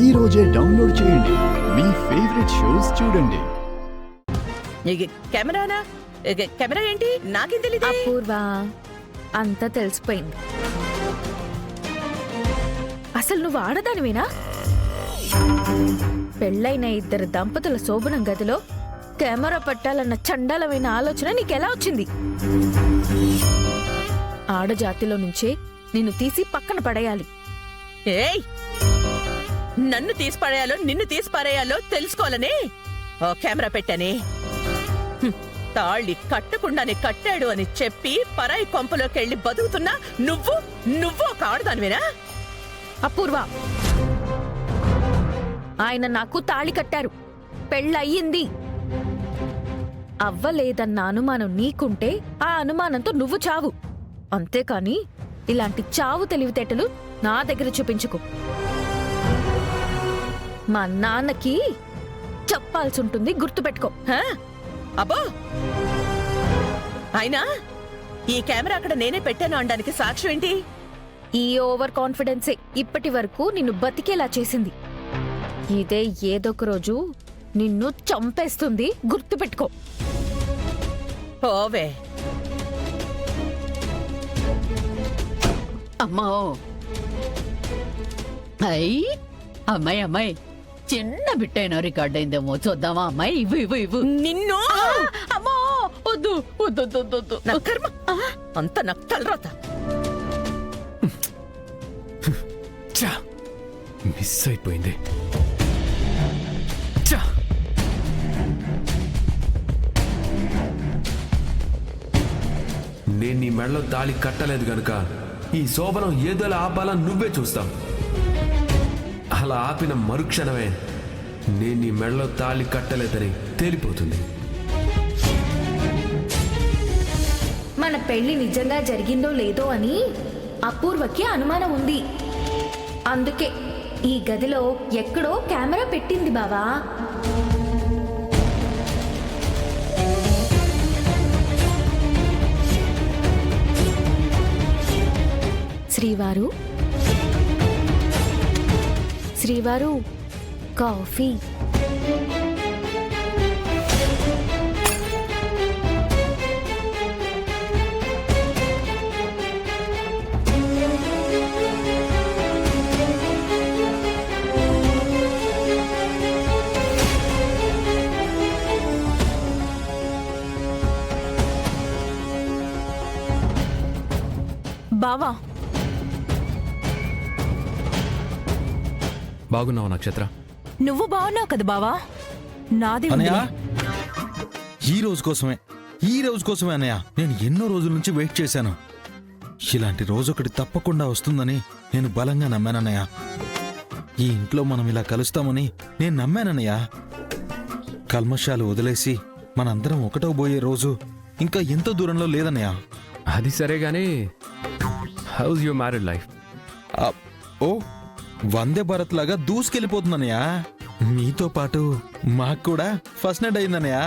ఈ రోజే డౌన్లోడ్ చేయండి. మీ ఫేవరెట్ షోస్ చూడండి. కెమెరానా? కెమెరా ఏంటి? నాకేం తెలీదు. అపూర్వ, అంతా తెలిసిపోయింది. అసలు నువ్వు ఆడదానివేనా? పెళ్ళైన ఇద్దరు దంపతుల శోభనం గదిలో కెమెరా పెట్టాలన్న చండాలమైన ఆలోచన నీకెలా వచ్చింది? ఆడజాతిలో నుంచే నిన్ను తీసి పక్కన పడేయాలి. ఏయ్, నన్ను తీసి పడేయాలో నిన్ను తీసి పడేయాలో తెలుసుకోవాలని ఓ కెమెరా పెట్టానే. తాళి కట్టకుండానే కట్టాడు అని చెప్పి పరాయి కొంపలోకెళ్ళి బతుకుతున్నా నువ్వు ఒక ఆడదానివేనా? అపూర్వ, ఆయన నాకు తాళి కట్టారు, పెళ్ళయ్యింది. అవ్వలేదన్న అనుమానం నీకుంటే ఆ అనుమానంతో నువ్వు చావు. అంతేకాని ఇలాంటి చావు తెలివితేటలు నా దగ్గర చూపించుకో. మా నాన్నకి చెప్పాల్సి ఉంటుంది, గుర్తుపెట్టుకో. అబ్బో, అయినా ఈ కెమెరా అక్కడ నేనే పెట్టాను అనడానికి సాక్ష్యం ఏంటి? ఈ ఓవర్ కాన్ఫిడెన్సే ఇప్పటి వరకు నిన్ను బతికేలా చేసింది. ఇదే ఏదొక రోజు నిన్ను చంపేస్తుంది, గుర్తుపెట్టుకో. ఓవే అమ్మో, అయ్యి అమ్మాయి అమ్మాయి, చిన్న బిట్టైనా రికార్డ్ అయిందేమో, చూద్దామా అమ్మాయి? ఇవ్వు ఇవ్వు ఇవ్వు. నిన్ను అమ్మో, వద్దు వద్దు వద్దు వద్దు. నా కర్మ, అంత నాకు తలరాత. మిస్ అయిపోయింది. నేను నీ మెడలో తాళి కట్టలేదు గనుక ఈ శోభనం ఏదోలా ఆపాలని నువ్వే చూస్తావు. అలా ఆపిన మరుక్షణమే నేను నీ మెడలో తాళి కట్టలేదని తేలిపోతుంది. మన పెళ్లి నిజంగా జరిగిందో లేదో అని అపూర్వకి అనుమానం ఉంది. అందుకే ఈ గదిలో ఎక్కడో కెమెరా పెట్టింది బావా. శ్రీవారు, కాఫీ. బావా, బాగున్నావు నక్షత్ర? నువ్వు బాగున్నావు కదా బావా? నాది అన్నయ్య, ఈ రోజు కోసమే అన్నయ్య నేను ఎన్నో రోజుల నుంచి వెయిట్ చేశాను. ఇలాంటి రోజు ఒకటి తప్పకుండా వస్తుందని నేను బలంగా నమ్మానన్నయ్య. ఈ ఇంట్లో మనం ఇలా కలుస్తామని నేను నమ్మానన్నయ్య. కల్మషాలు వదిలేసి మనందరం ఒకటవబోయే రోజు ఇంకా ఎంతో దూరంలో లేదన్నయ్య. అది సరే గానీ, హౌస్ యువర్ మ్యారీడ్ లైఫ్? ఓ, వందే భారత్ లాగా దూసుకెళ్ళిపోతుందన్నయ్య. మీతో పాటు మాకు కూడా ఫస్ట్ నైట్ అయిందన్నయ్య.